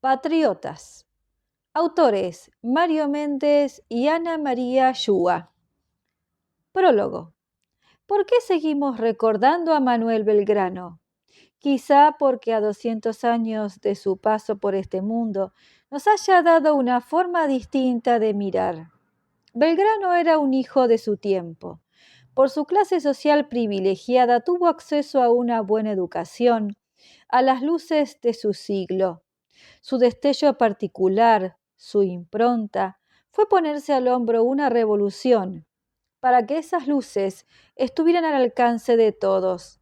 Patriotas. Autores: Mario Méndez y Ana María Yúa. Prólogo. ¿Por qué seguimos recordando a Manuel Belgrano? Quizá porque a 200 años de su paso por este mundo nos haya dado una forma distinta de mirar. Belgrano era un hijo de su tiempo. Por su clase social privilegiada tuvo acceso a una buena educación, a las luces de su siglo. Su destello particular, su impronta, fue ponerse al hombro una revolución para que esas luces estuvieran al alcance de todos.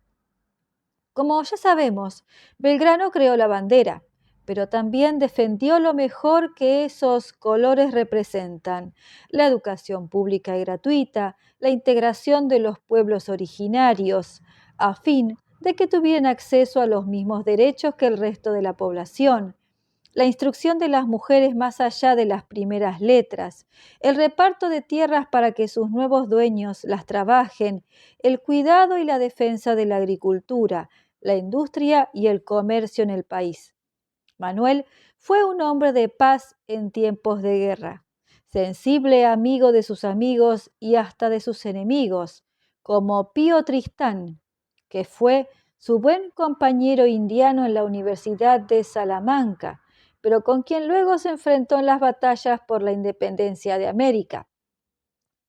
Como ya sabemos, Belgrano creó la bandera, pero también defendió lo mejor que esos colores representan: la educación pública y gratuita, la integración de los pueblos originarios, a fin de que tuvieran acceso a los mismos derechos que el resto de la población, la instrucción de las mujeres más allá de las primeras letras, el reparto de tierras para que sus nuevos dueños las trabajen, el cuidado y la defensa de la agricultura, la industria y el comercio en el país. Manuel fue un hombre de paz en tiempos de guerra, sensible amigo de sus amigos y hasta de sus enemigos, como Pío Tristán, que fue su buen compañero indiano en la Universidad de Salamanca, pero con quien luego se enfrentó en las batallas por la independencia de América.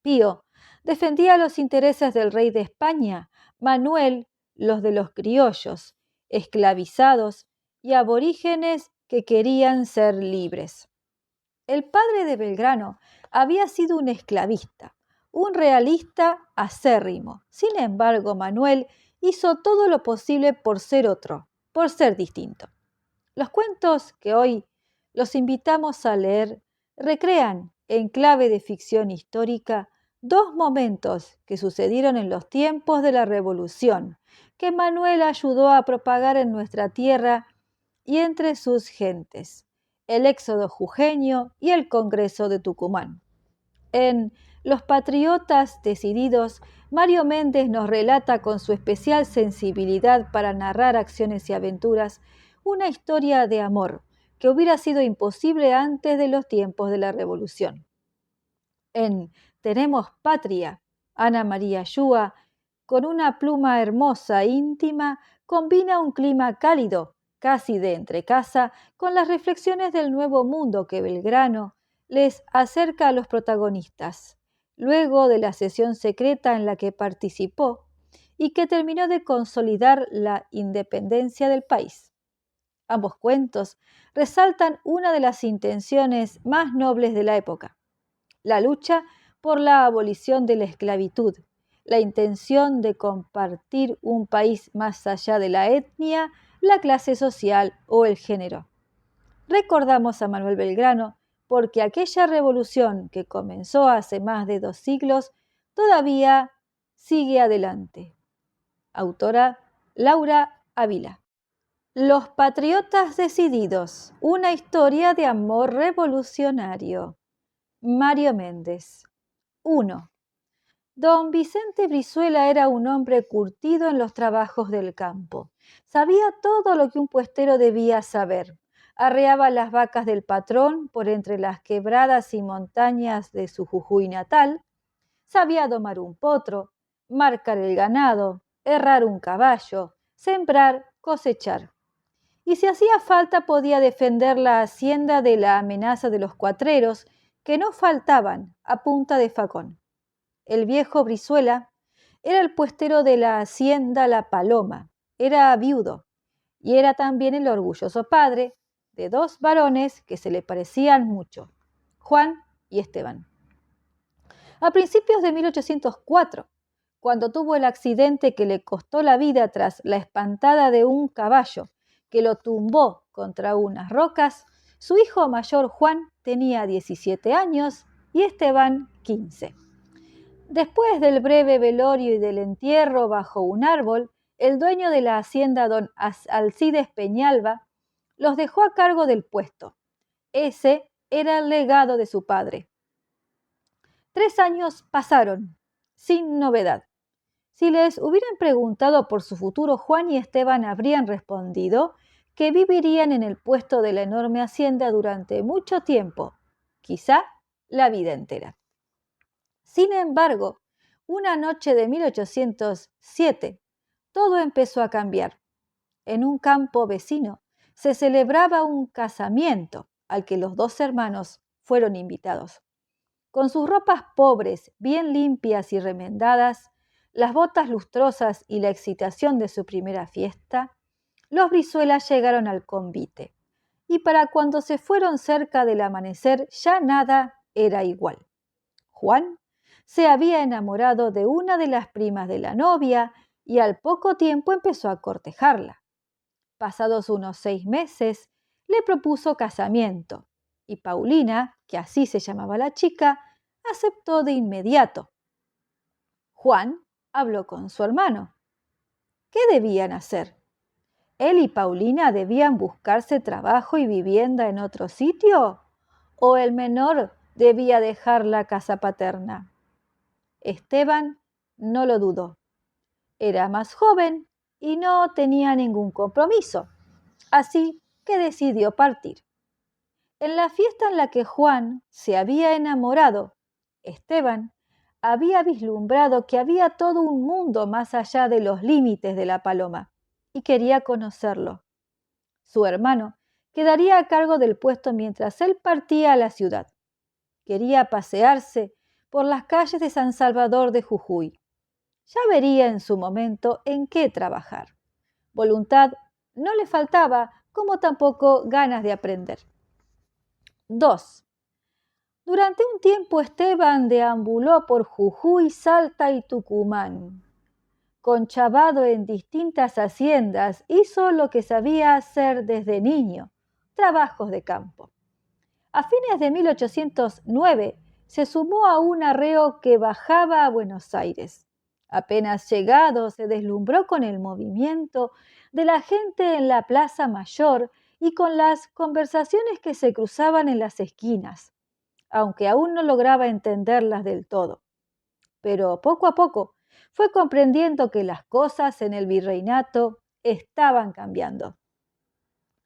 Pío defendía los intereses del rey de España, Manuel los de los criollos, esclavizados y aborígenes que querían ser libres. El padre de Belgrano había sido un esclavista, un realista acérrimo. Sin embargo, Manuel hizo todo lo posible por ser otro, por ser distinto. Los cuentos que hoy los invitamos a leer recrean, en clave de ficción histórica, dos momentos que sucedieron en los tiempos de la Revolución, que Manuel ayudó a propagar en nuestra tierra y entre sus gentes: el éxodo jujeño y el Congreso de Tucumán. En Los Patriotas Decididos, Mario Méndez nos relata con su especial sensibilidad para narrar acciones y aventuras una historia de amor que hubiera sido imposible antes de los tiempos de la Revolución. En Tenemos Patria, Ana María Yúa, con una pluma hermosa, íntima, combina un clima cálido, casi de entrecasa, con las reflexiones del nuevo mundo que Belgrano les acerca a los protagonistas, luego de la sesión secreta en la que participó y que terminó de consolidar la independencia del país. Ambos cuentos resaltan una de las intenciones más nobles de la época: la lucha por la abolición de la esclavitud, la intención de compartir un país más allá de la etnia, la clase social o el género. Recordamos a Manuel Belgrano porque aquella revolución que comenzó hace más de 2 siglos todavía sigue adelante. Autora Laura Ávila. Los Patriotas Decididos, una historia de amor revolucionario. Mario Méndez. 1. Don Vicente Brizuela era un hombre curtido en los trabajos del campo. Sabía todo lo que un puestero debía saber. Arreaba las vacas del patrón por entre las quebradas y montañas de su Jujuy natal. Sabía domar un potro, marcar el ganado, herrar un caballo, sembrar, cosechar. Y si hacía falta podía defender la hacienda de la amenaza de los cuatreros, que no faltaban a punta de facón. El viejo Brizuela era el puestero de la hacienda La Paloma, era viudo y era también el orgulloso padre de 2 varones que se le parecían mucho, Juan y Esteban. A principios de 1804, cuando tuvo el accidente que le costó la vida tras la espantada de un caballo que lo tumbó contra unas rocas, su hijo mayor Juan tenía 17 años y Esteban 15. Después del breve velorio y del entierro bajo un árbol, el dueño de la hacienda, don Alcides Peñalba, los dejó a cargo del puesto. Ese era el legado de su padre. 3 años pasaron, sin novedad. Si les hubieran preguntado por su futuro, Juan y Esteban habrían respondido que vivirían en el puesto de la enorme hacienda durante mucho tiempo, quizá la vida entera. Sin embargo, una noche de 1807, todo empezó a cambiar. En un campo vecino se celebraba un casamiento al que los dos hermanos fueron invitados. Con sus ropas pobres, bien limpias y remendadas, las botas lustrosas y la excitación de su primera fiesta, los Brizuela llegaron al convite, y para cuando se fueron cerca del amanecer ya nada era igual. Juan se había enamorado de una de las primas de la novia y al poco tiempo empezó a cortejarla. Pasados unos 6 meses, le propuso casamiento, y Paulina, que así se llamaba la chica, aceptó de inmediato. Juan habló con su hermano. ¿Qué debían hacer? ¿Él y Paulina debían buscarse trabajo y vivienda en otro sitio? ¿O el menor debía dejar la casa paterna? Esteban no lo dudó. Era más joven y no tenía ningún compromiso, así que decidió partir. En la fiesta en la que Juan se había enamorado, Esteban había vislumbrado que había todo un mundo más allá de los límites de la paloma y quería conocerlo. Su hermano quedaría a cargo del puesto mientras él partía a la ciudad. Quería pasearse por las calles de San Salvador de Jujuy. Ya vería en su momento en qué trabajar. Voluntad no le faltaba, como tampoco ganas de aprender. 2. Durante un tiempo Esteban deambuló por Jujuy, Salta y Tucumán. Conchavado en distintas haciendas, hizo lo que sabía hacer desde niño, trabajos de campo. A fines de 1809 se sumó a un arreo que bajaba a Buenos Aires. Apenas llegado, se deslumbró con el movimiento de la gente en la Plaza Mayor y con las conversaciones que se cruzaban en las esquinas, aunque aún no lograba entenderlas del todo. Pero poco a poco fue comprendiendo que las cosas en el virreinato estaban cambiando.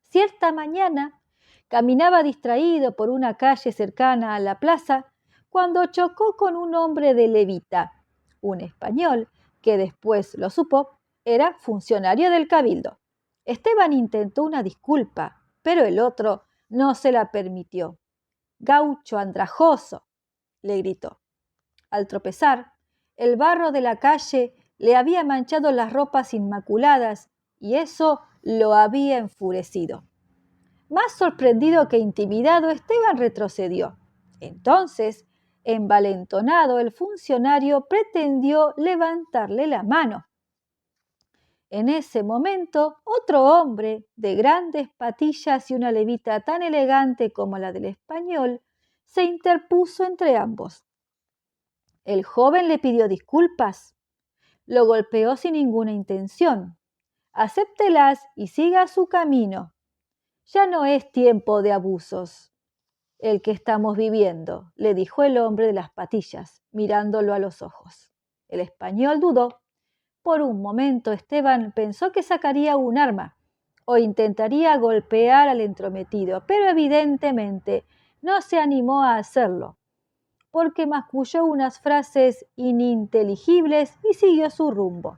Cierta mañana caminaba distraído por una calle cercana a la plaza cuando chocó con un hombre de levita, un español que después lo supo era funcionario del cabildo. Esteban intentó una disculpa, pero el otro no se la permitió. «Gaucho andrajoso», le gritó. Al tropezar, el barro de la calle le había manchado las ropas inmaculadas y eso lo había enfurecido. Más sorprendido que intimidado, Esteban retrocedió. Entonces, envalentonado, el funcionario pretendió levantarle la mano. En ese momento, otro hombre, de grandes patillas y una levita tan elegante como la del español, se interpuso entre ambos. El joven le pidió disculpas. Lo golpeó sin ninguna intención. «Acéptelas y siga su camino. Ya no es tiempo de abusos el que estamos viviendo», le dijo el hombre de las patillas, mirándolo a los ojos. El español dudó. Por un momento Esteban pensó que sacaría un arma o intentaría golpear al entrometido, pero evidentemente no se animó a hacerlo, porque masculló unas frases ininteligibles y siguió su rumbo.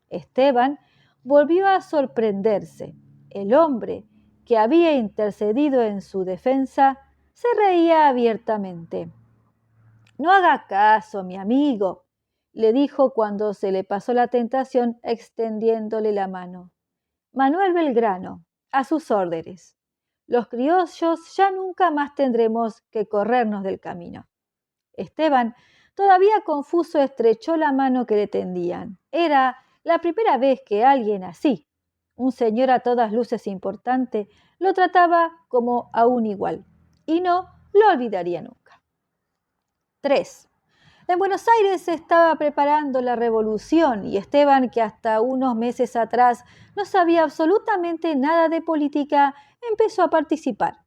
Esteban volvió a sorprenderse. El hombre que había intercedido en su defensa se reía abiertamente. «No haga caso, mi amigo», le dijo cuando se le pasó la tentación extendiéndole la mano. «Manuel Belgrano, a sus órdenes. Los criollos ya nunca más tendremos que corrernos del camino». Esteban, todavía confuso, estrechó la mano que le tendían. Era la primera vez que alguien así, un señor a todas luces importante, lo trataba como a un igual, y no lo olvidaría nunca. 3. En Buenos Aires se estaba preparando la revolución y Esteban, que hasta unos meses atrás no sabía absolutamente nada de política, empezó a participar.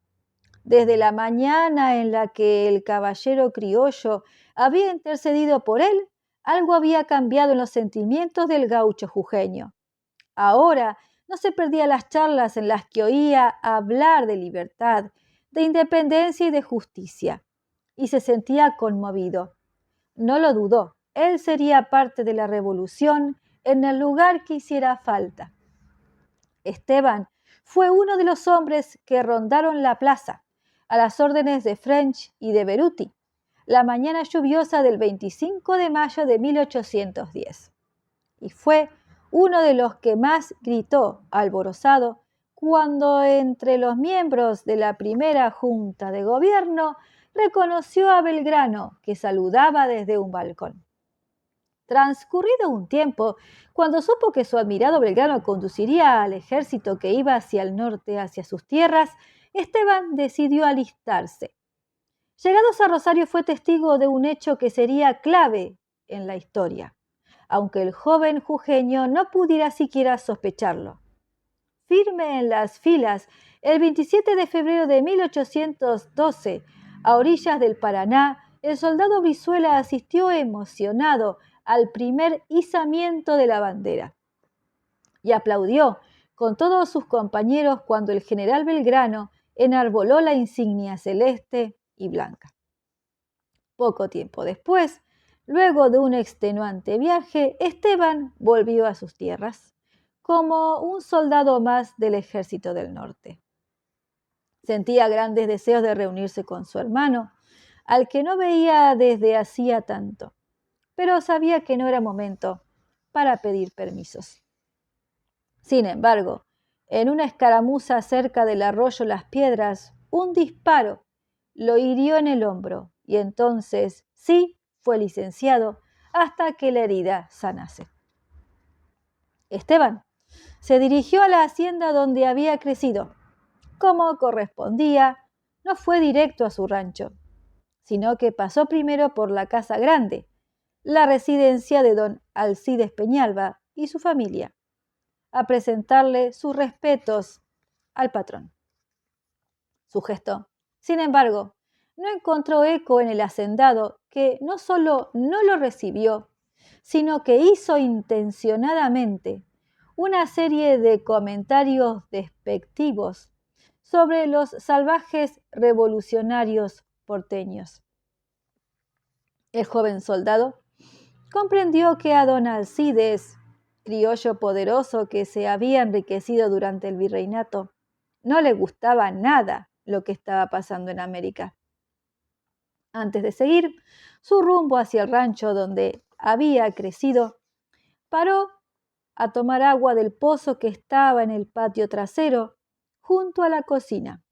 Desde la mañana en la que el caballero criollo había intercedido por él, algo había cambiado en los sentimientos del gaucho jujeño. Ahora No se perdía las charlas en las que oía hablar de libertad, de independencia y de justicia, y se sentía conmovido. No lo dudó, él sería parte de la revolución en el lugar que hiciera falta. Esteban fue uno de los hombres que rondaron la plaza, a las órdenes de French y de Beruti, la mañana lluviosa del 25 de mayo de 1810. Y fue uno de los que más gritó, alborozado, cuando entre los miembros de la primera junta de gobierno reconoció a Belgrano, que saludaba desde un balcón. Transcurrido un tiempo, cuando supo que su admirado Belgrano conduciría al ejército que iba hacia el norte, hacia sus tierras, Esteban decidió alistarse. Llegados a Rosario fue testigo de un hecho que sería clave en la historia, aunque el joven jujeño no pudiera siquiera sospecharlo. Firme en las filas, el 27 de febrero de 1812, a orillas del Paraná, el soldado Brizuela asistió emocionado al primer izamiento de la bandera y aplaudió con todos sus compañeros cuando el general Belgrano enarboló la insignia celeste y blanca. Poco tiempo después, luego de un extenuante viaje, Esteban volvió a sus tierras como un soldado más del ejército del norte. Sentía grandes deseos de reunirse con su hermano, al que no veía desde hacía tanto, pero sabía que no era momento para pedir permisos. Sin embargo, en una escaramuza cerca del arroyo Las Piedras, un disparo lo hirió en el hombro y entonces sí fue licenciado hasta que la herida sanase. Esteban se dirigió a la hacienda donde había crecido. Como correspondía, no fue directo a su rancho, sino que pasó primero por la Casa Grande, la residencia de don Alcides Peñalba y su familia, a presentarle sus respetos al patrón. Su gesto, sin embargo, no encontró eco en el hacendado, que no solo no lo recibió, sino que hizo intencionadamente una serie de comentarios despectivos sobre los salvajes revolucionarios porteños. El joven soldado comprendió que a don Alcides, criollo poderoso que se había enriquecido durante el virreinato, no le gustaba nada lo que estaba pasando en América. Antes de seguir su rumbo hacia el rancho donde había crecido, paró a tomar agua del pozo que estaba en el patio trasero, junto a la cocina.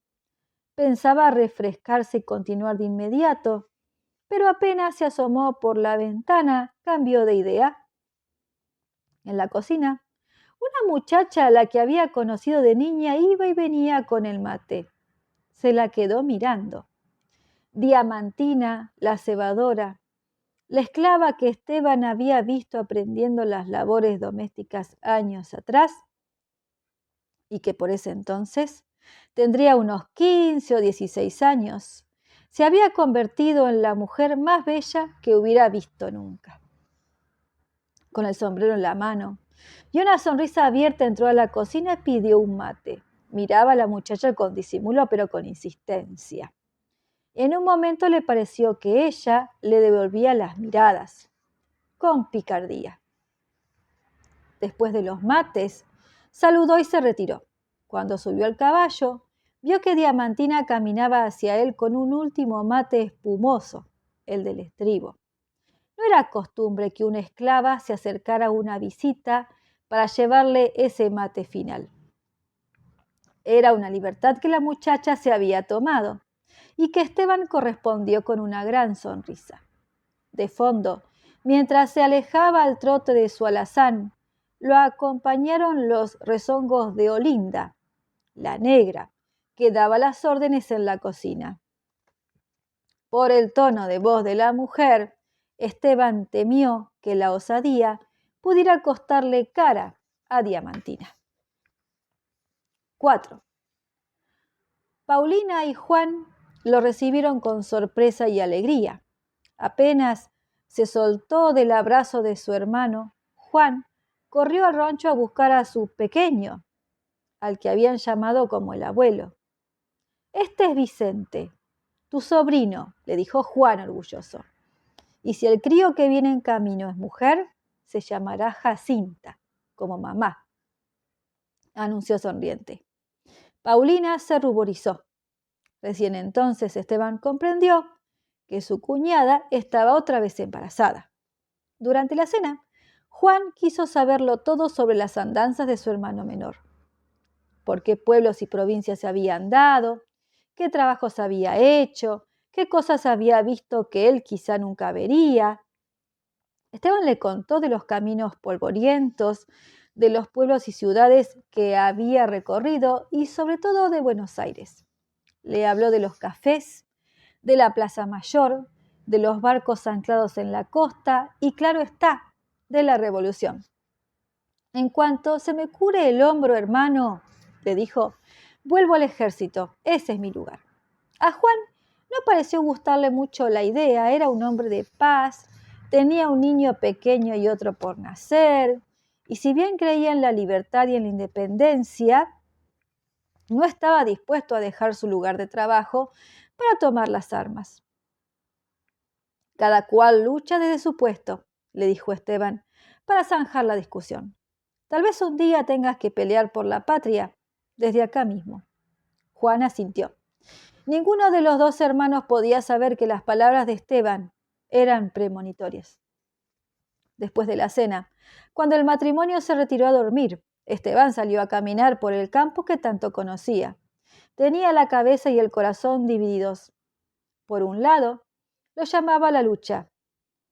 Pensaba refrescarse y continuar de inmediato, pero apenas se asomó por la ventana, cambió de idea. En la cocina, una muchacha a la que había conocido de niña iba y venía con el mate. Se la quedó mirando. Diamantina, la cebadora, la esclava que Esteban había visto aprendiendo las labores domésticas años atrás y que por ese entonces tendría unos 15 o 16 años, se había convertido en la mujer más bella que hubiera visto nunca. Con el sombrero en la mano y una sonrisa abierta entró a la cocina y pidió un mate. Miraba a la muchacha con disimulo pero con insistencia. En un momento le pareció que ella le devolvía las miradas, con picardía. Después de los mates, saludó y se retiró. Cuando subió al caballo, vio que Diamantina caminaba hacia él con un último mate espumoso, el del estribo. No era costumbre que una esclava se acercara a una visita para llevarle ese mate final. Era una libertad que la muchacha se había tomado y que Esteban correspondió con una gran sonrisa. De fondo, mientras se alejaba al trote de su alazán, lo acompañaron los rezongos de Olinda, la negra, que daba las órdenes en la cocina. Por el tono de voz de la mujer, Esteban temió que la osadía pudiera costarle cara a Diamantina. 4. Paulina y Juan lo recibieron con sorpresa y alegría. Apenas se soltó del abrazo de su hermano, Juan corrió al rancho a buscar a su pequeño, al que habían llamado como el abuelo. «Este es Vicente, tu sobrino», le dijo Juan orgulloso. «Y si el crío que viene en camino es mujer, se llamará Jacinta, como mamá», anunció sonriente. Paulina se ruborizó. Recién entonces Esteban comprendió que su cuñada estaba otra vez embarazada. Durante la cena, Juan quiso saberlo todo sobre las andanzas de su hermano menor. Por qué pueblos y provincias se había andado, qué trabajos había hecho, qué cosas había visto que él quizá nunca vería. Esteban le contó de los caminos polvorientos, de los pueblos y ciudades que había recorrido y sobre todo de Buenos Aires. Le habló de los cafés, de la Plaza Mayor, de los barcos anclados en la costa y, claro está, de la Revolución. «En cuanto se me cure el hombro, hermano», le dijo, «vuelvo al ejército, ese es mi lugar». A Juan no pareció gustarle mucho la idea, era un hombre de paz, tenía un niño pequeño y otro por nacer, y si bien creía en la libertad y en la independencia, no estaba dispuesto a dejar su lugar de trabajo para tomar las armas. «Cada cual lucha desde su puesto», le dijo Esteban, para zanjar la discusión. «Tal vez un día tengas que pelear por la patria, desde acá mismo». Juan asintió. Ninguno de los dos hermanos podía saber que las palabras de Esteban eran premonitorias. Después de la cena, cuando el matrimonio se retiró a dormir, Esteban salió a caminar por el campo que tanto conocía. Tenía la cabeza y el corazón divididos. Por un lado, lo llamaba la lucha.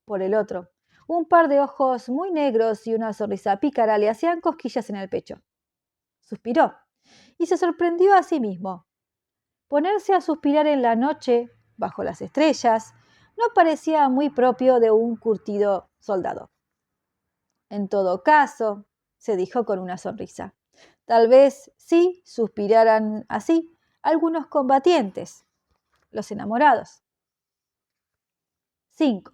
Por el otro, un par de ojos muy negros y una sonrisa pícara le hacían cosquillas en el pecho. Suspiró y se sorprendió a sí mismo. Ponerse a suspirar en la noche, bajo las estrellas, no parecía muy propio de un curtido soldado. «En todo caso», se dijo con una sonrisa, «tal vez sí suspiraran así algunos combatientes, los enamorados». 5.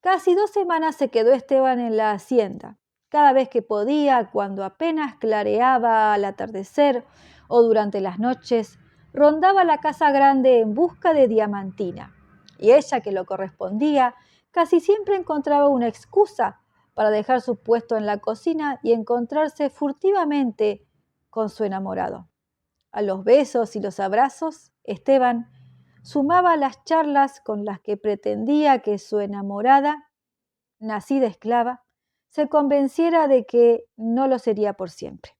Casi 2 semanas se quedó Esteban en la hacienda. Cada vez que podía, cuando apenas clareaba al atardecer o durante las noches, rondaba la casa grande en busca de Diamantina. Y ella, que lo correspondía, casi siempre encontraba una excusa para dejar su puesto en la cocina y encontrarse furtivamente con su enamorado. A los besos y los abrazos, Esteban sumaba las charlas con las que pretendía que su enamorada, nacida esclava, se convenciera de que no lo sería por siempre.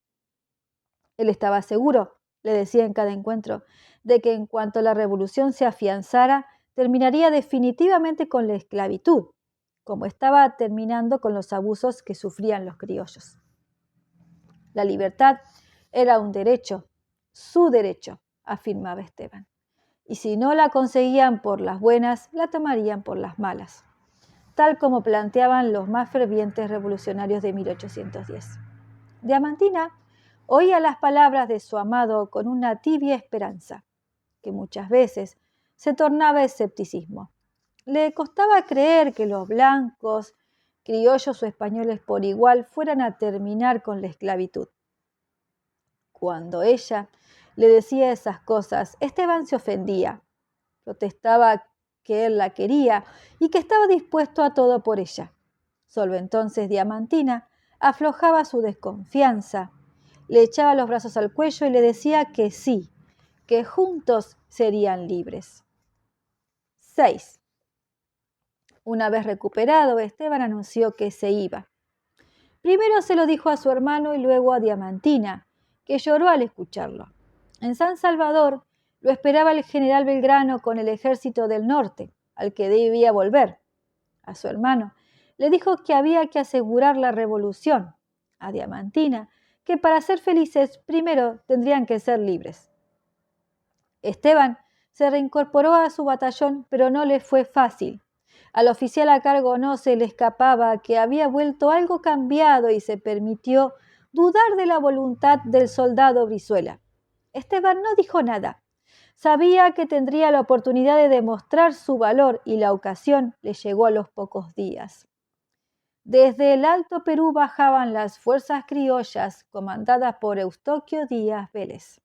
Él estaba seguro, le decía en cada encuentro, de que en cuanto la revolución se afianzara, terminaría definitivamente con la esclavitud, como estaba terminando con los abusos que sufrían los criollos. La libertad era un derecho, su derecho, afirmaba Esteban. Y si no la conseguían por las buenas, la tomarían por las malas, tal como planteaban los más fervientes revolucionarios de 1810. Diamantina oía las palabras de su amado con una tibia esperanza, que muchas veces se tornaba escepticismo. Le costaba creer que los blancos, criollos o españoles por igual, fueran a terminar con la esclavitud. Cuando ella le decía esas cosas, Esteban se ofendía, protestaba que él la quería y que estaba dispuesto a todo por ella. Solo entonces Diamantina aflojaba su desconfianza, le echaba los brazos al cuello y le decía que sí, que juntos serían libres. 6. Una vez recuperado, Esteban anunció que se iba. Primero se lo dijo a su hermano y luego a Diamantina, que lloró al escucharlo. En San Salvador lo esperaba el general Belgrano con el ejército del norte, al que debía volver. A su hermano le dijo que había que asegurar la revolución. A Diamantina, que para ser felices primero tendrían que ser libres. Esteban se reincorporó a su batallón, pero no le fue fácil. Al oficial a cargo no se le escapaba que había vuelto algo cambiado y se permitió dudar de la voluntad del soldado Brizuela. Esteban no dijo nada. Sabía que tendría la oportunidad de demostrar su valor y la ocasión le llegó a los pocos días. Desde el Alto Perú bajaban las fuerzas criollas comandadas por Eustoquio Díaz Vélez.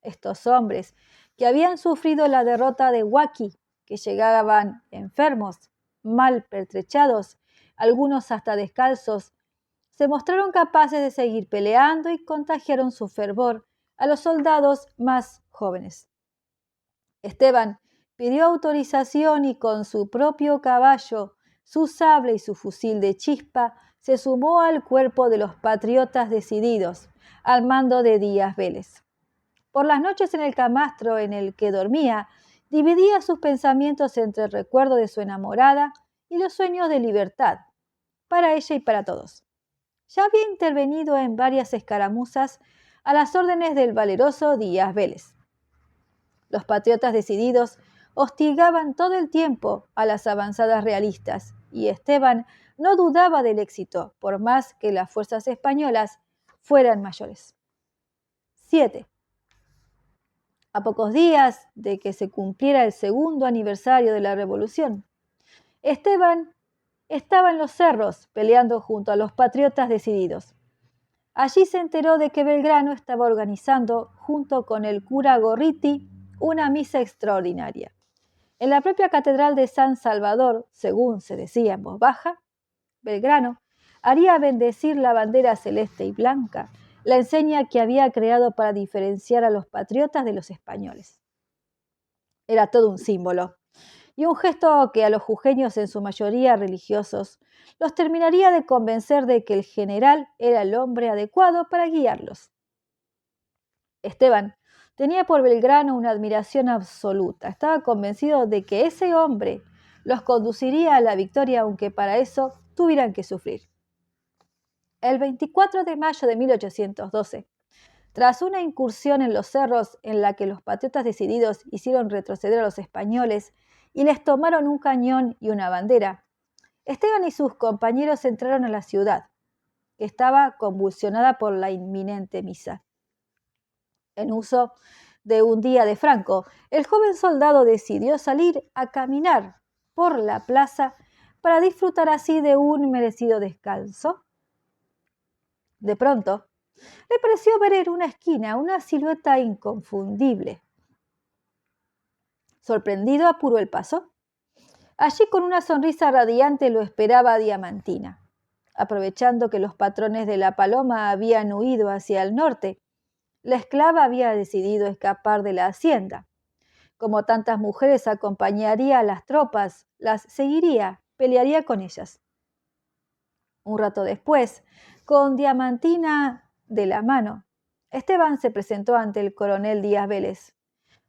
Estos hombres, que habían sufrido la derrota de Huaqui, que llegaban enfermos, mal pertrechados, algunos hasta descalzos, se mostraron capaces de seguir peleando y contagiaron su fervor a los soldados más jóvenes. Esteban pidió autorización y con su propio caballo, su sable y su fusil de chispa se sumó al cuerpo de los patriotas decididos, al mando de Díaz Vélez. Por las noches en el camastro en el que dormía, dividía sus pensamientos entre el recuerdo de su enamorada y los sueños de libertad, para ella y para todos. Ya había intervenido en varias escaramuzas a las órdenes del valeroso Díaz Vélez. Los patriotas decididos hostigaban todo el tiempo a las avanzadas realistas y Esteban no dudaba del éxito, por más que las fuerzas españolas fueran mayores. 7. A pocos días de que se cumpliera el segundo aniversario de la Revolución, Esteban estaba en los cerros peleando junto a los patriotas decididos. Allí se enteró de que Belgrano estaba organizando, junto con el cura Gorriti, una misa extraordinaria. En la propia catedral de San Salvador, según se decía en voz baja, Belgrano haría bendecir la bandera celeste y blanca, la enseña que había creado para diferenciar a los patriotas de los españoles. Era todo un símbolo, y un gesto que a los jujeños, en su mayoría religiosos, los terminaría de convencer de que el general era el hombre adecuado para guiarlos. Esteban tenía por Belgrano una admiración absoluta. Estaba convencido de que ese hombre los conduciría a la victoria, aunque para eso tuvieran que sufrir. El 24 de mayo de 1812, tras una incursión en los cerros en la que los patriotas decididos hicieron retroceder a los españoles y les tomaron un cañón y una bandera, Esteban y sus compañeros entraron a la ciudad, que estaba convulsionada por la inminente misa. En uso de un día de Franco, el joven soldado decidió salir a caminar por la plaza para disfrutar así de un merecido descanso. De pronto, le pareció ver en una esquina una silueta inconfundible. Sorprendido, apuró el paso. Allí, con una sonrisa radiante, lo esperaba Diamantina. Aprovechando que los patrones de la Paloma habían huido hacia el norte, la esclava había decidido escapar de la hacienda. Como tantas mujeres, acompañaría a las tropas, las seguiría, pelearía con ellas. Un rato después, con Diamantina de la mano, Esteban se presentó ante el coronel Díaz Vélez.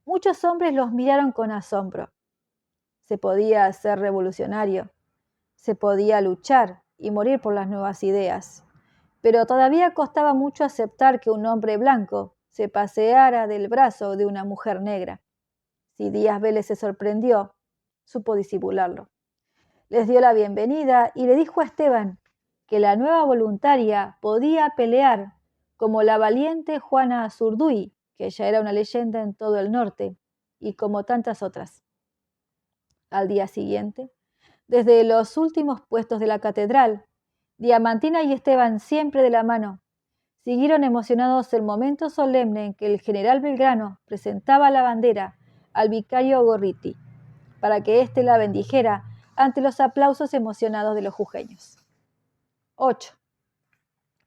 Muchos hombres los miraron con asombro. Se podía ser revolucionario, se podía luchar y morir por las nuevas ideas, pero todavía costaba mucho aceptar que un hombre blanco se paseara del brazo de una mujer negra. Si Díaz Vélez se sorprendió, supo disimularlo. Les dio la bienvenida y le dijo a Esteban que la nueva voluntaria podía pelear como la valiente Juana Azurduy, que ya era una leyenda en todo el norte, y como tantas otras. Al día siguiente, desde los últimos puestos de la catedral, Diamantina y Esteban, siempre de la mano, siguieron emocionados el momento solemne en que el general Belgrano presentaba la bandera al vicario Gorriti, para que éste la bendijera ante los aplausos emocionados de los jujeños. 8.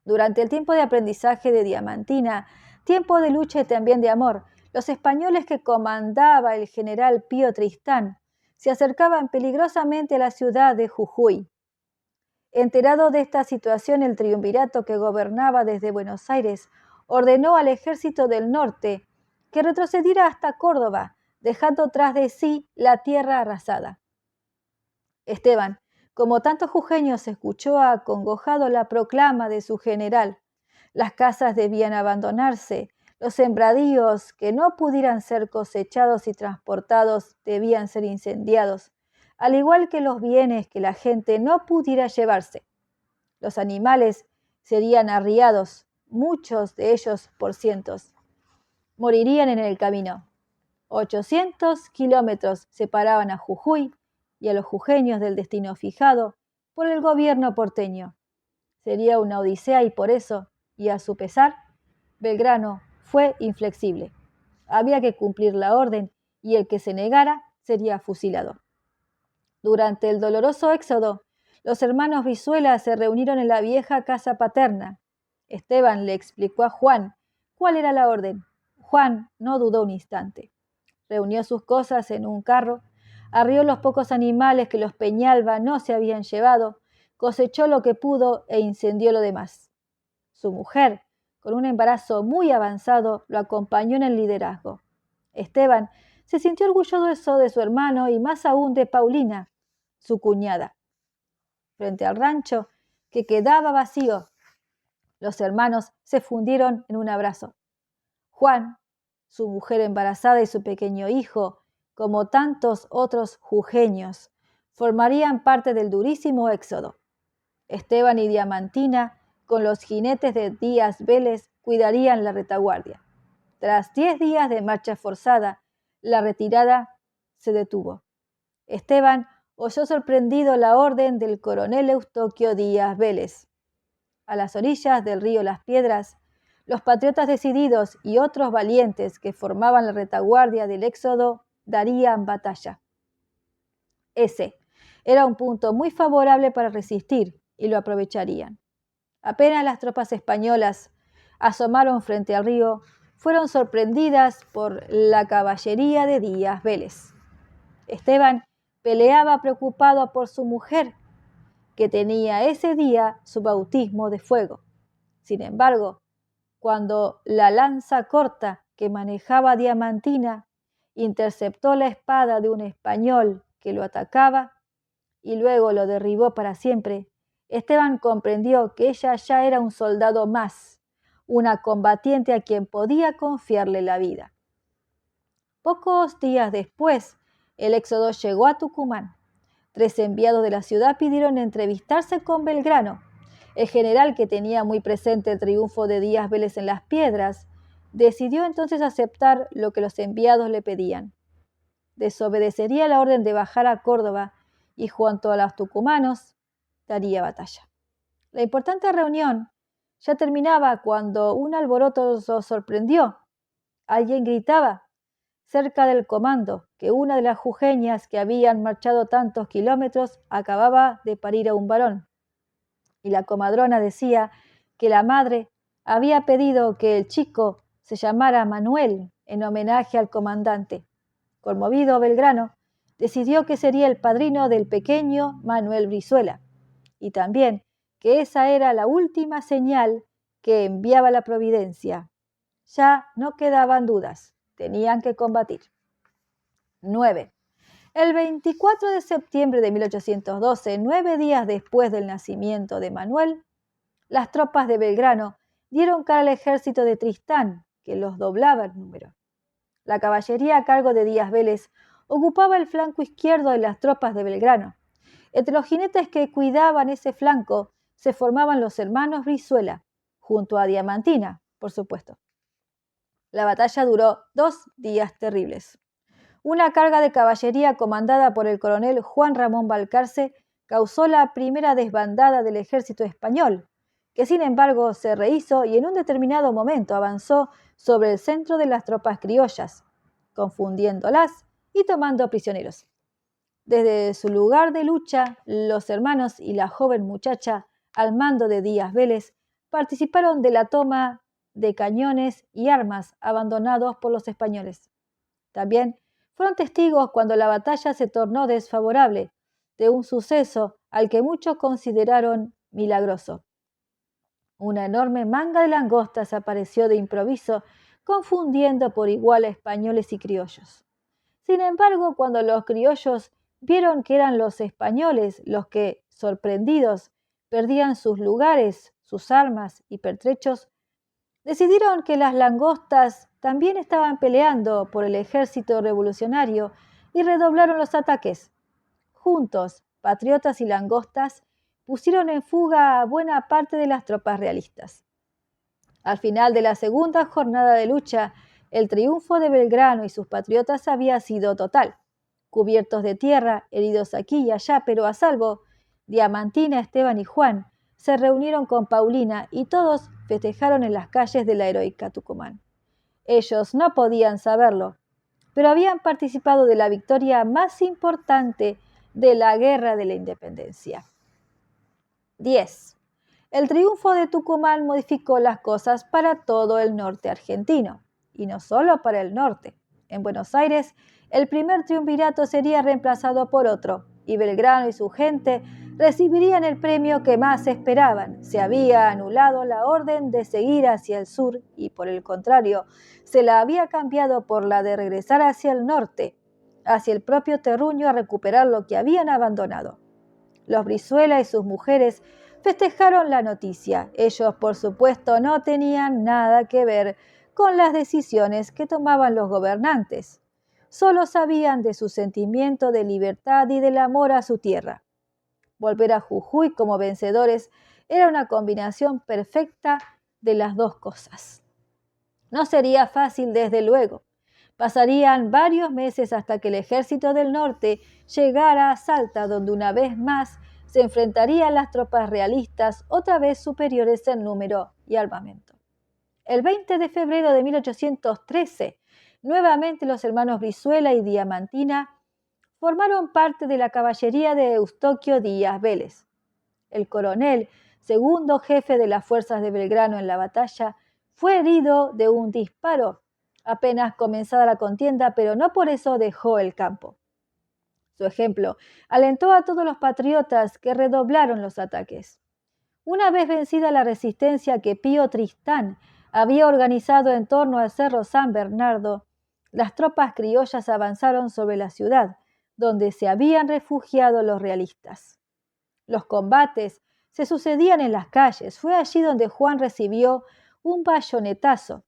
Durante el tiempo de aprendizaje de Diamantina, tiempo de lucha y también de amor, los españoles que comandaba el general Pío Tristán se acercaban peligrosamente a la ciudad de Jujuy. Enterado de esta situación, el triunvirato que gobernaba desde Buenos Aires ordenó al ejército del norte que retrocediera hasta Córdoba, dejando tras de sí la tierra arrasada. Esteban, como tantos jujeños, escuchó acongojado la proclama de su general. Las casas debían abandonarse, los sembradíos que no pudieran ser cosechados y transportados debían ser incendiados, al igual que los bienes que la gente no pudiera llevarse. Los animales serían arriados, muchos de ellos por cientos. Morirían en el camino. 800 kilómetros separaban a Jujuy y a los jujeños del destino fijado, por el gobierno porteño. Sería una odisea y por eso, y a su pesar, Belgrano fue inflexible. Había que cumplir la orden y el que se negara sería fusilado. Durante el doloroso éxodo, los hermanos Brizuela se reunieron en la vieja casa paterna. Esteban le explicó a Juan cuál era la orden. Juan no dudó un instante. Reunió sus cosas en un carro, arrió los pocos animales que los Peñalba no se habían llevado, cosechó lo que pudo e incendió lo demás. Su mujer, con un embarazo muy avanzado, lo acompañó en el liderazgo. Esteban se sintió orgulloso de su hermano y más aún de Paulina, su cuñada. Frente al rancho, que quedaba vacío, los hermanos se fundieron en un abrazo. Juan, su mujer embarazada y su pequeño hijo, como tantos otros jujeños, formarían parte del durísimo éxodo. Esteban y Diamantina, con los jinetes de Díaz Vélez, cuidarían la retaguardia. Tras 10 días de marcha forzada, la retirada se detuvo. Esteban oyó sorprendido la orden del coronel Eustoquio Díaz Vélez. A las orillas del río Las Piedras, los patriotas decididos y otros valientes que formaban la retaguardia del éxodo darían batalla. Ese era un punto muy favorable para resistir y lo aprovecharían. Apenas las tropas españolas asomaron frente al río, fueron sorprendidas por la caballería de Díaz Vélez. Esteban peleaba preocupado por su mujer, que tenía ese día su bautismo de fuego. Sin embargo, cuando la lanza corta que manejaba Diamantina interceptó la espada de un español que lo atacaba y luego lo derribó para siempre, Esteban comprendió que ella ya era un soldado más, una combatiente a quien podía confiarle la vida. Pocos días después, el éxodo llegó a Tucumán. 3 enviados de la ciudad pidieron entrevistarse con Belgrano. El general, que tenía muy presente el triunfo de Díaz Vélez en Las Piedras, decidió entonces aceptar lo que los enviados le pedían. Desobedecería la orden de bajar a Córdoba y junto a los tucumanos daría batalla. La importante reunión ya terminaba cuando un alboroto los sorprendió. Alguien gritaba cerca del comando que una de las jujeñas que habían marchado tantos kilómetros acababa de parir a un varón. Y la comadrona decía que la madre había pedido que el chico se llamara Manuel en homenaje al comandante. Conmovido, Belgrano decidió que sería el padrino del pequeño Manuel Brizuela, y también que esa era la última señal que enviaba la providencia. Ya no quedaban dudas, tenían que combatir. 9. El 24 de septiembre de 1812, 9 días después del nacimiento de Manuel, las tropas de Belgrano dieron cara al ejército de Tristán, que los doblaba en número. La caballería a cargo de Díaz Vélez ocupaba el flanco izquierdo de las tropas de Belgrano. Entre los jinetes que cuidaban ese flanco se formaban los hermanos Brizuela, junto a Diamantina, por supuesto. La batalla duró 2 días terribles. Una carga de caballería comandada por el coronel Juan Ramón Balcarce causó la primera desbandada del ejército español, que sin embargo se rehizo y en un determinado momento avanzó sobre el centro de las tropas criollas, confundiéndolas y tomando prisioneros. Desde su lugar de lucha, los hermanos y la joven muchacha, al mando de Díaz Vélez, participaron de la toma de cañones y armas abandonados por los españoles. También fueron testigos cuando la batalla se tornó desfavorable, de un suceso al que muchos consideraron milagroso. Una enorme manga de langostas apareció de improviso, confundiendo por igual a españoles y criollos. Sin embargo, cuando los criollos vieron que eran los españoles los que, sorprendidos, perdían sus lugares, sus armas y pertrechos, decidieron que las langostas también estaban peleando por el ejército revolucionario y redoblaron los ataques. Juntos, patriotas y langostas pusieron en fuga a buena parte de las tropas realistas. Al final de la segunda jornada de lucha, el triunfo de Belgrano y sus patriotas había sido total. Cubiertos de tierra, heridos aquí y allá, pero a salvo, Diamantina, Esteban y Juan se reunieron con Paulina y todos festejaron en las calles de la heroica Tucumán. Ellos no podían saberlo, pero habían participado de la victoria más importante de la Guerra de la Independencia. 10. El triunfo de Tucumán modificó las cosas para todo el norte argentino, y no solo para el norte. En Buenos Aires, el primer triunvirato sería reemplazado por otro, y Belgrano y su gente recibirían el premio que más esperaban. Se había anulado la orden de seguir hacia el sur y, por el contrario, se la había cambiado por la de regresar hacia el norte, hacia el propio terruño a recuperar lo que habían abandonado. Los Brizuela y sus mujeres festejaron la noticia. Ellos, por supuesto, no tenían nada que ver con las decisiones que tomaban los gobernantes. Solo sabían de su sentimiento de libertad y del amor a su tierra. Volver a Jujuy como vencedores era una combinación perfecta de las dos cosas. No sería fácil, desde luego. Pasarían varios meses hasta que el ejército del norte llegara a Salta, donde una vez más se enfrentarían las tropas realistas, otra vez superiores en número y armamento. El 20 de febrero de 1813, nuevamente los hermanos Brizuela y Diamantina formaron parte de la caballería de Eustoquio Díaz Vélez. El coronel, segundo jefe de las fuerzas de Belgrano en la batalla, fue herido de un disparo apenas comenzada la contienda, pero no por eso dejó el campo. Su ejemplo alentó a todos los patriotas, que redoblaron los ataques. Una vez vencida la resistencia que Pío Tristán había organizado en torno al Cerro San Bernardo, las tropas criollas avanzaron sobre la ciudad, donde se habían refugiado los realistas. Los combates se sucedían en las calles. Fue allí donde Juan recibió un bayonetazo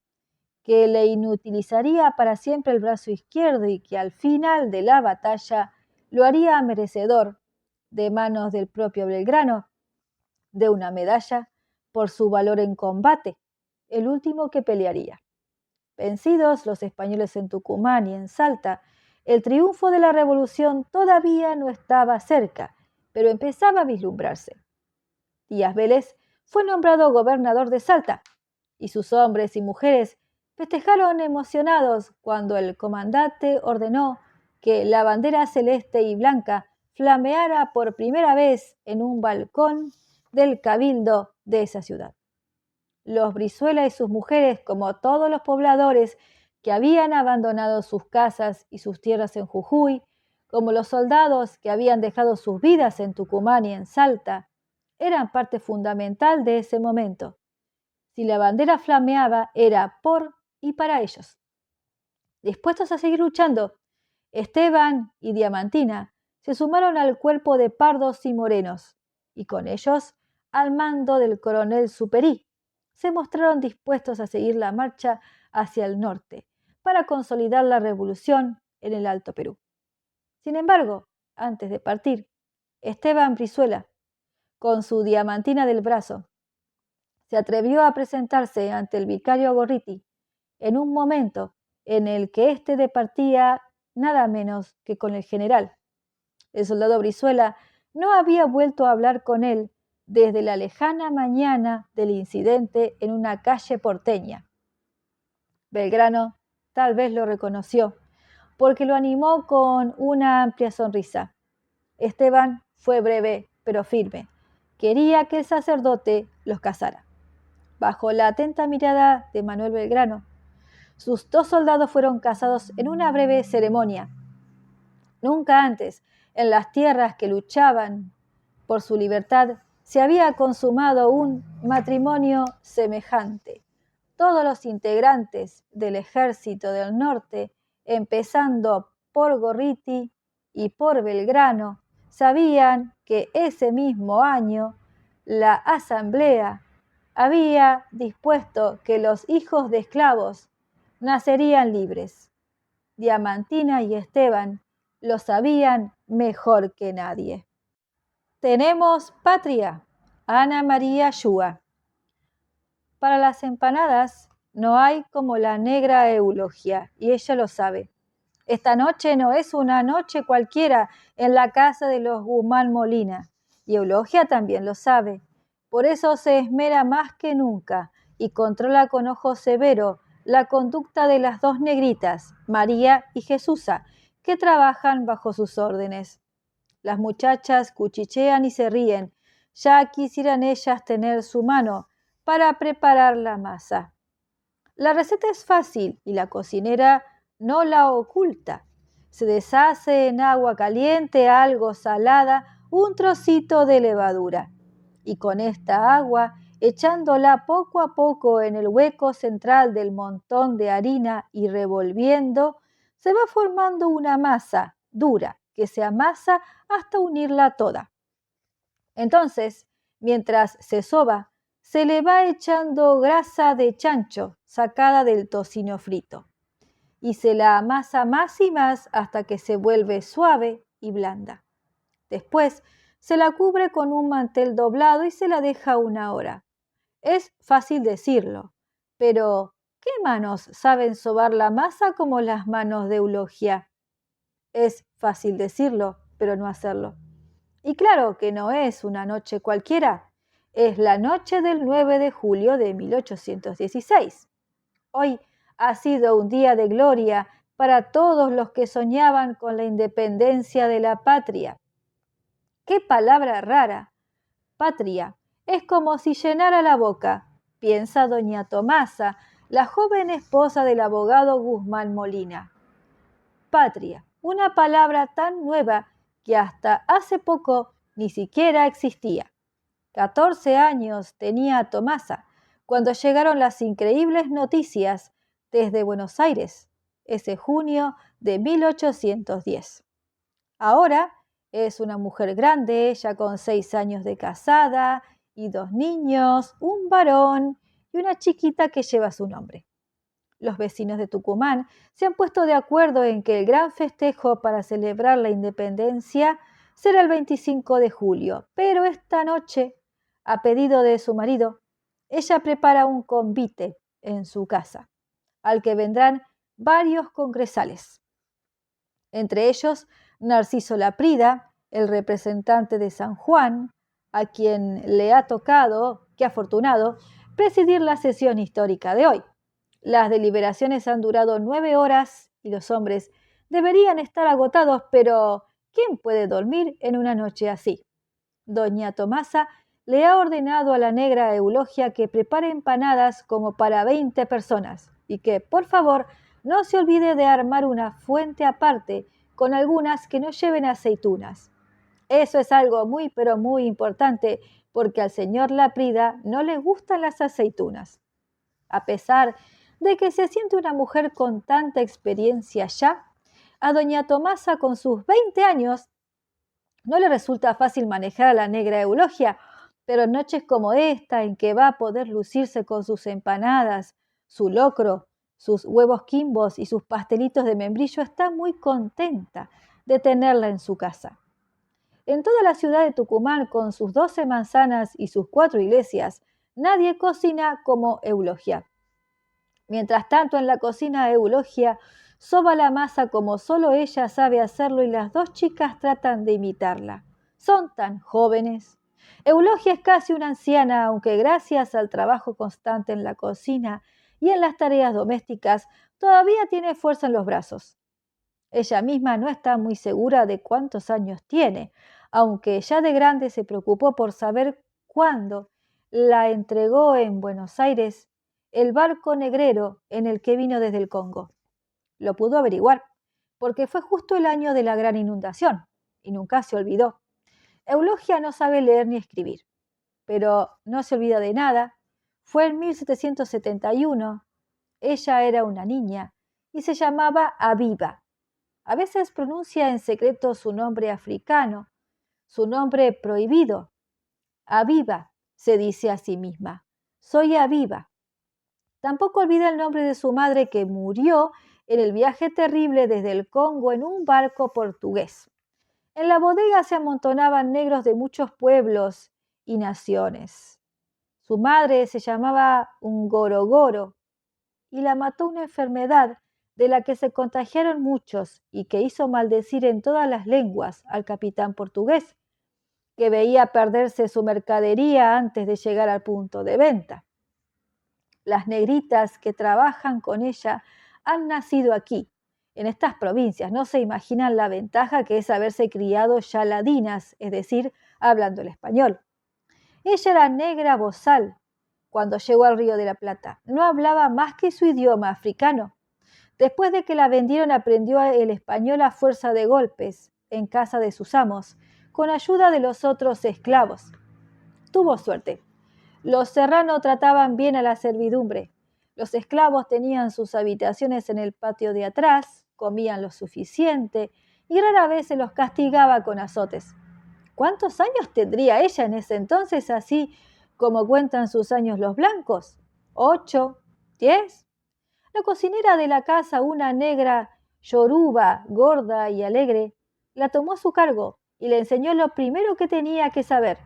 que le inutilizaría para siempre el brazo izquierdo y que al final de la batalla lo haría merecedor, de manos del propio Belgrano, de una medalla por su valor en combate, el último que pelearía. Vencidos los españoles en Tucumán y en Salta, el triunfo de la revolución todavía no estaba cerca, pero empezaba a vislumbrarse. Díaz Vélez fue nombrado gobernador de Salta, y sus hombres y mujeres festejaron emocionados cuando el comandante ordenó que la bandera celeste y blanca flameara por primera vez en un balcón del cabildo de esa ciudad. Los Brizuela y sus mujeres, como todos los pobladores que habían abandonado sus casas y sus tierras en Jujuy, como los soldados que habían dejado sus vidas en Tucumán y en Salta, eran parte fundamental de ese momento. Si la bandera flameaba, era por y para ellos. Dispuestos a seguir luchando, Esteban y Diamantina se sumaron al cuerpo de pardos y morenos, y con ellos, al mando del coronel Superí, se mostraron dispuestos a seguir la marcha hacia el norte para consolidar la revolución en el Alto Perú. Sin embargo, antes de partir, Esteban Brizuela, con su diamantina del brazo, se atrevió a presentarse ante el vicario Gorriti en un momento en el que éste departía nada menos que con el general. El soldado Brizuela no había vuelto a hablar con él desde la lejana mañana del incidente en una calle porteña. Belgrano tal vez lo reconoció, porque lo animó con una amplia sonrisa. Esteban fue breve pero firme. Quería que el sacerdote los casara. Bajo la atenta mirada de Manuel Belgrano, sus dos soldados fueron casados en una breve ceremonia. Nunca antes, en las tierras que luchaban por su libertad, se había consumado un matrimonio semejante. Todos los integrantes del Ejército del Norte, empezando por Gorriti y por Belgrano, sabían que ese mismo año la Asamblea había dispuesto que los hijos de esclavos nacerían libres. Diamantina y Esteban lo sabían mejor que nadie. Tenemos patria. Ana María Shua. Para las empanadas no hay como la negra Eulogia, y ella lo sabe. Esta noche no es una noche cualquiera en la casa de los Guzmán Molina. y Eulogia también lo sabe. Por eso se esmera más que nunca y controla con ojo severo la conducta de las dos negritas, María y Jesusa, que trabajan bajo sus órdenes. Las muchachas cuchichean y se ríen. Ya quisieran ellas tener su mano para preparar la masa. La receta es fácil y la cocinera no la oculta. Se deshace en agua caliente, algo salada, un trocito de levadura. Y con esta agua, echándola poco a poco en el hueco central del montón de harina y revolviendo, se va formando una masa dura que se amasa hasta unirla toda. Entonces, mientras se soba, se le va echando grasa de chancho sacada del tocino frito y se la amasa más y más hasta que se vuelve suave y blanda. Después se la cubre con un mantel doblado y se la deja 1 hora. Es fácil decirlo, pero ¿qué manos saben sobar la masa como las manos de Eulogia? Es fácil decirlo, pero no hacerlo. Y claro que no es una noche cualquiera, es la noche del 9 de julio de 1816. Hoy ha sido un día de gloria para todos los que soñaban con la independencia de la patria. ¡Qué palabra rara! Patria. Es como si llenara la boca, piensa doña Tomasa, la joven esposa del abogado Guzmán Molina. Patria, una palabra tan nueva que hasta hace poco ni siquiera existía. 14 años tenía Tomasa cuando llegaron las increíbles noticias desde Buenos Aires, ese junio de 1810. Ahora es una mujer grande, ya con 6 años de casada y 2 niños, un varón y una chiquita que lleva su nombre. Los vecinos de Tucumán se han puesto de acuerdo en que el gran festejo para celebrar la independencia será el 25 de julio, pero esta noche, a pedido de su marido, ella prepara un convite en su casa, al que vendrán varios congresales. Entre ellos, Narciso Laprida, el representante de San Juan, a quien le ha tocado, qué afortunado, presidir la sesión histórica de hoy. Las deliberaciones han durado 9 horas y los hombres deberían estar agotados, pero ¿quién puede dormir en una noche así? Doña Tomasa le ha ordenado a la negra Eulogia que prepare empanadas como para 20 personas y que, por favor, no se olvide de armar una fuente aparte con algunas que no lleven aceitunas. Eso es algo muy, pero muy importante porque al señor Laprida no le gustan las aceitunas. A pesar de que se siente una mujer con tanta experiencia ya, a doña Tomasa con sus 20 años no le resulta fácil manejar a la negra Eulogia, pero en noches como esta, en que va a poder lucirse con sus empanadas, su locro, sus huevos quimbos y sus pastelitos de membrillo, está muy contenta de tenerla en su casa. En toda la ciudad de Tucumán, con sus 12 manzanas y sus 4 iglesias, nadie cocina como Eulogia. Mientras tanto, en la cocina Eulogia soba la masa como solo ella sabe hacerlo y las 2 chicas tratan de imitarla. Son tan jóvenes. Eulogia es casi una anciana, aunque gracias al trabajo constante en la cocina y en las tareas domésticas, todavía tiene fuerza en los brazos. Ella misma no está muy segura de cuántos años tiene, aunque ya de grande se preocupó por saber cuándo la entregó en Buenos Aires el barco negrero en el que vino desde el Congo. Lo pudo averiguar, porque fue justo el año de la gran inundación, y nunca se olvidó. Eulogia no sabe leer ni escribir, pero no se olvida de nada. Fue en 1771, ella era una niña, y se llamaba Aviva. A veces pronuncia en secreto su nombre africano, su nombre prohibido. Aviva, se dice a sí misma. Soy Aviva. Tampoco olvida el nombre de su madre que murió en el viaje terrible desde el Congo en un barco portugués. En la bodega se amontonaban negros de muchos pueblos y naciones. Su madre se llamaba Ngorogoro y la mató una enfermedad de la que se contagiaron muchos y que hizo maldecir en todas las lenguas al capitán portugués, que veía perderse su mercadería antes de llegar al punto de venta. Las negritas que trabajan con ella han nacido aquí, en estas provincias. No se imaginan la ventaja que es haberse criado ya ladinas, es decir, hablando el español. Ella era negra bozal cuando llegó al Río de la Plata. No hablaba más que su idioma africano. Después de que la vendieron, aprendió el español a fuerza de golpes en casa de sus amos, con ayuda de los otros esclavos. Tuvo suerte. Los serranos trataban bien a la servidumbre. Los esclavos tenían sus habitaciones en el patio de atrás, comían lo suficiente y rara vez se los castigaba con azotes. ¿Cuántos años tendría ella en ese entonces, así como cuentan sus años los blancos? 8, 10. La cocinera de la casa, una negra yoruba, gorda y alegre, la tomó a su cargo y le enseñó lo primero que tenía que saber: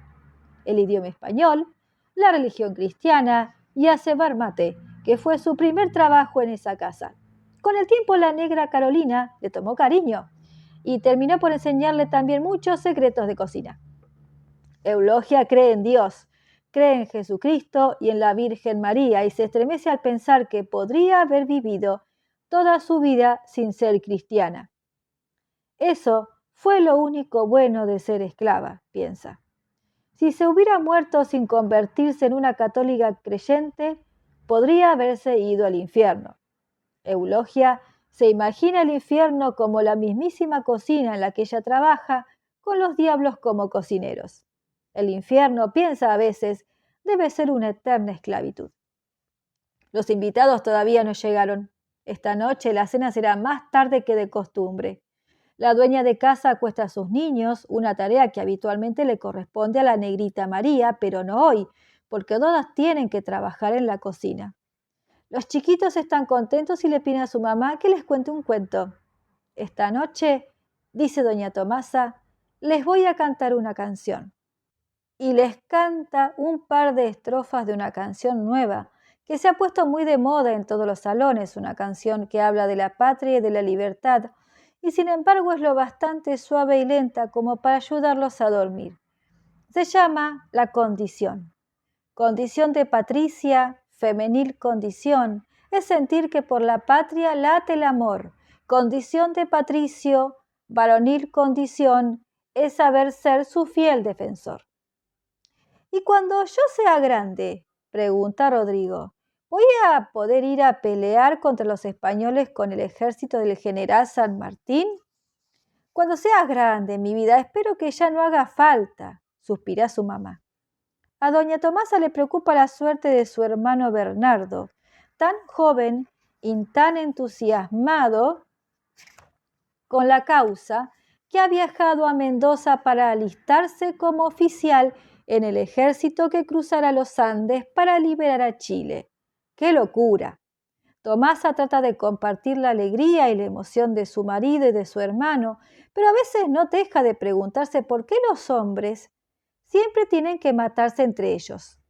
el idioma español, la religión cristiana y a cebar mate, que fue su primer trabajo en esa casa. Con el tiempo la negra Carolina le tomó cariño y terminó por enseñarle también muchos secretos de cocina. Eulogia cree en Dios, cree en Jesucristo y en la Virgen María y se estremece al pensar que podría haber vivido toda su vida sin ser cristiana. Eso fue lo único bueno de ser esclava, piensa. Si se hubiera muerto sin convertirse en una católica creyente, podría haberse ido al infierno. Eulogia se imagina el infierno como la mismísima cocina en la que ella trabaja, con los diablos como cocineros. El infierno, piensa a veces, debe ser una eterna esclavitud. Los invitados todavía no llegaron. Esta noche la cena será más tarde que de costumbre. La dueña de casa acuesta a sus niños, una tarea que habitualmente le corresponde a la negrita María, pero no hoy, porque todas tienen que trabajar en la cocina. Los chiquitos están contentos y le piden a su mamá que les cuente un cuento. Esta noche, dice doña Tomasa, les voy a cantar una canción. Y les canta un par de estrofas de una canción nueva, que se ha puesto muy de moda en todos los salones, una canción que habla de la patria y de la libertad, y sin embargo es lo bastante suave y lenta como para ayudarlos a dormir. Se llama La Condición. Condición de Patricia, femenil condición, es sentir que por la patria late el amor. Condición de Patricio, varonil condición, es saber ser su fiel defensor. ¿Y cuando yo sea grande?, pregunta Rodrigo. ¿Voy a poder ir a pelear contra los españoles con el ejército del general San Martín? Cuando seas grande, mi vida, espero que ya no haga falta, suspira su mamá. A doña Tomasa le preocupa la suerte de su hermano Bernardo, tan joven y tan entusiasmado con la causa, que ha viajado a Mendoza para alistarse como oficial en el ejército que cruzará los Andes para liberar a Chile. ¡Qué locura! Tomasa trata de compartir la alegría y la emoción de su marido y de su hermano, pero a veces no deja de preguntarse por qué los hombres siempre tienen que matarse entre ellos.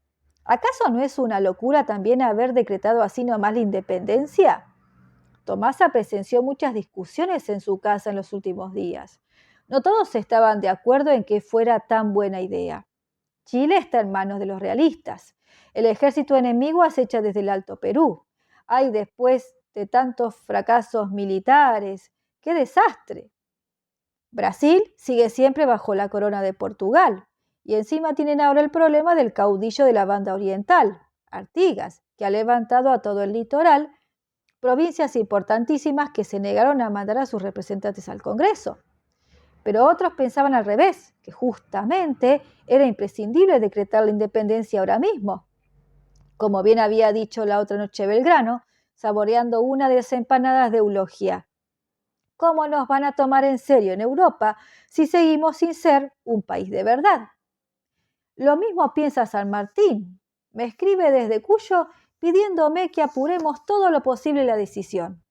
¿Acaso no es una locura también haber decretado así nomás la independencia? Tomasa presenció muchas discusiones en su casa en los últimos días. No todos estaban de acuerdo en que fuera tan buena idea. Chile está en manos de los realistas. El ejército enemigo acecha desde el Alto Perú. ¡Ay, después de tantos fracasos militares! ¡Qué desastre! Brasil sigue siempre bajo la corona de Portugal. Y encima tienen ahora el problema del caudillo de la banda oriental, Artigas, que ha levantado a todo el litoral, provincias importantísimas que se negaron a mandar a sus representantes al Congreso. Pero otros pensaban al revés, que justamente era imprescindible decretar la independencia ahora mismo. Como bien había dicho la otra noche Belgrano, saboreando una de las empanadas de Eulogia. ¿Cómo nos van a tomar en serio en Europa si seguimos sin ser un país de verdad? Lo mismo piensa San Martín. Me escribe desde Cuyo pidiéndome que apuremos todo lo posible la decisión.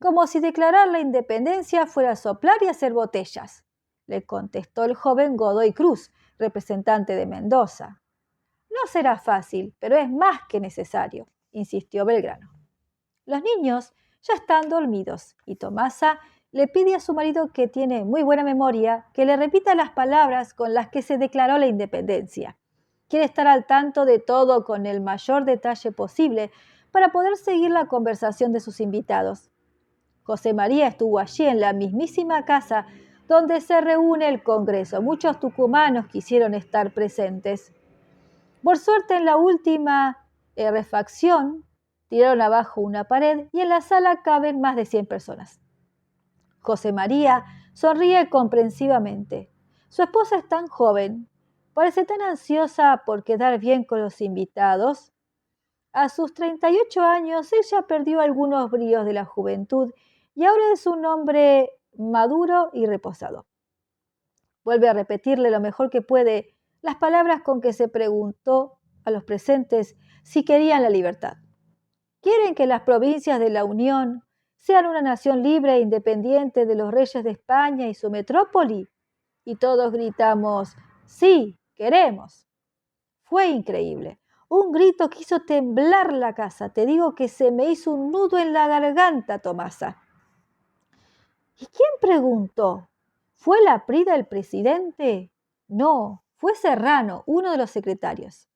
Como si declarar la independencia fuera soplar y hacer botellas, le contestó el joven Godoy Cruz, representante de Mendoza. No será fácil, pero es más que necesario, insistió Belgrano. Los niños ya están dormidos y Tomasa le pide a su marido, que tiene muy buena memoria, que le repita las palabras con las que se declaró la independencia. Quiere estar al tanto de todo con el mayor detalle posible para poder seguir la conversación de sus invitados. José María estuvo allí en la mismísima casa donde se reúne el Congreso. Muchos tucumanos quisieron estar presentes. Por suerte, en la última refacción tiraron abajo una pared y en la sala caben más de 100 personas. José María sonríe comprensivamente. Su esposa es tan joven, parece tan ansiosa por quedar bien con los invitados. A sus 38 años, ella perdió algunos bríos de la juventud y ahora es un hombre maduro y reposado. Vuelve a repetirle lo mejor que puede las palabras con que se preguntó a los presentes si querían la libertad. ¿Quieren que las provincias de la Unión sean una nación libre e independiente de los reyes de España y su metrópoli? Y todos gritamos: sí, queremos. Fue increíble. Un grito que hizo temblar la casa. Te digo que se me hizo un nudo en la garganta, Tomasa. ¿Y quién preguntó? ¿Fue Laprida el presidente? No, fue Serrano, uno de los secretarios.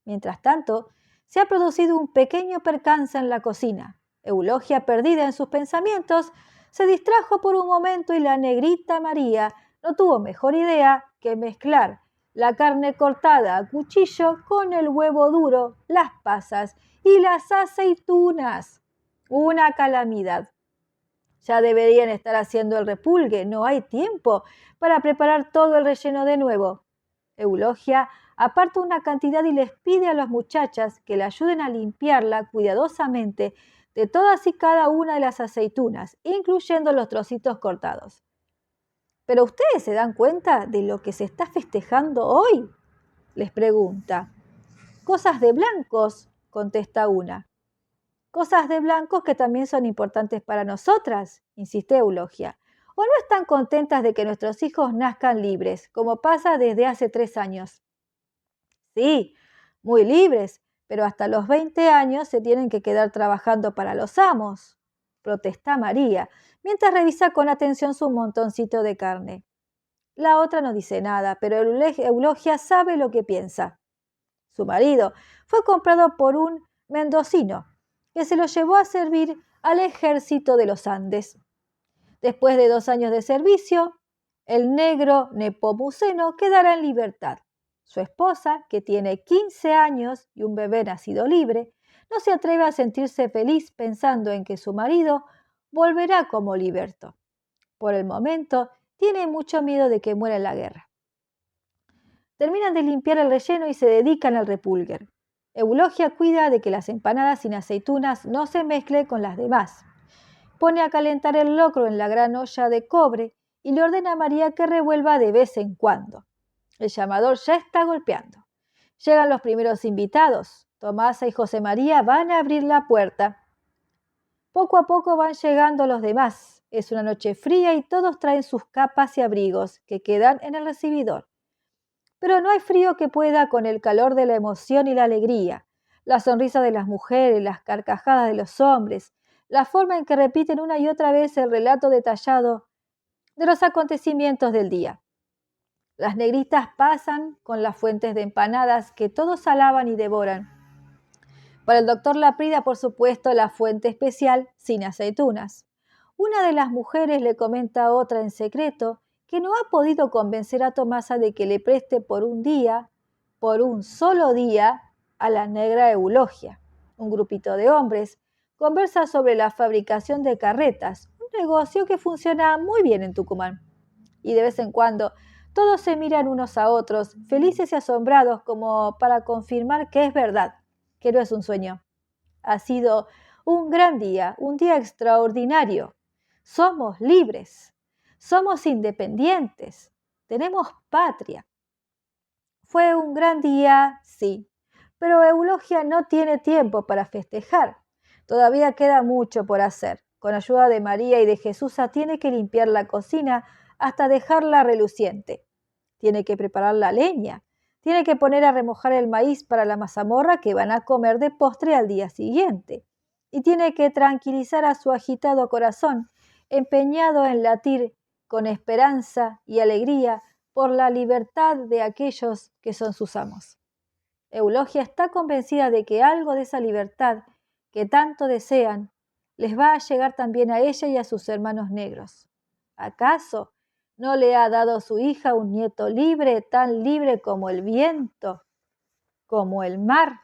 Mientras tanto, se ha producido un pequeño percance en la cocina. Eulogia, perdida en sus pensamientos, se distrajo por un momento y la negrita María no tuvo mejor idea que mezclar la carne cortada a cuchillo con el huevo duro, las pasas y las aceitunas. Una calamidad. Ya deberían estar haciendo el repulgue. No hay tiempo para preparar todo el relleno de nuevo. Eulogia aparta una cantidad y les pide a las muchachas que le ayuden a limpiarla cuidadosamente de todas y cada una de las aceitunas, incluyendo los trocitos cortados. ¿Pero ustedes se dan cuenta de lo que se está festejando hoy?, les pregunta. Cosas de blancos, contesta una. Cosas de blancos que también son importantes para nosotras, insiste Eulogia. ¿O no están contentas de que nuestros hijos nazcan libres, como pasa desde hace 3 años? Sí, muy libres, pero hasta los 20 años se tienen que quedar trabajando para los amos, protesta María, mientras revisa con atención su montoncito de carne. La otra no dice nada, pero Eulogia sabe lo que piensa. Su marido fue comprado por un mendocino que se lo llevó a servir al ejército de los Andes. Después de 2 años de servicio, el negro Nepomuceno quedará en libertad. Su esposa, que tiene 15 años y un bebé nacido libre, no se atreve a sentirse feliz pensando en que su marido volverá como liberto. Por el momento, tiene mucho miedo de que muera en la guerra. Terminan de limpiar el relleno y se dedican al repulgue. Eulogia cuida de que las empanadas sin aceitunas no se mezclen con las demás. Pone a calentar el locro en la gran olla de cobre y le ordena a María que revuelva de vez en cuando. El llamador ya está golpeando. Llegan los primeros invitados. Tomasa y José María van a abrir la puerta. Poco a poco van llegando los demás. Es una noche fría y todos traen sus capas y abrigos que quedan en el recibidor. Pero no hay frío que pueda con el calor de la emoción y la alegría, la sonrisa de las mujeres, las carcajadas de los hombres, la forma en que repiten una y otra vez el relato detallado de los acontecimientos del día. Las negritas pasan con las fuentes de empanadas que todos alaban y devoran. Para el doctor Laprida, por supuesto, la fuente especial sin aceitunas. Una de las mujeres le comenta a otra en secreto que no ha podido convencer a Tomasa de que le preste por un solo día, a la negra Eulogia. Un grupito de hombres conversa sobre la fabricación de carretas, un negocio que funciona muy bien en Tucumán. Y de vez en cuando todos se miran unos a otros, felices y asombrados, como para confirmar que es verdad, que no es un sueño. Ha sido un gran día, un día extraordinario. Somos libres. Somos independientes, tenemos patria. Fue un gran día, sí, pero Eulogia no tiene tiempo para festejar. Todavía queda mucho por hacer. Con ayuda de María y de Jesús tiene que limpiar la cocina hasta dejarla reluciente. Tiene que preparar la leña. Tiene que poner a remojar el maíz para la mazamorra que van a comer de postre al día siguiente. Y tiene que tranquilizar a su agitado corazón empeñado en latir con esperanza y alegría por la libertad de aquellos que son sus amos. Eulogia está convencida de que algo de esa libertad que tanto desean les va a llegar también a ella y a sus hermanos negros. ¿Acaso no le ha dado su hija un nieto libre, tan libre como el viento, como el mar?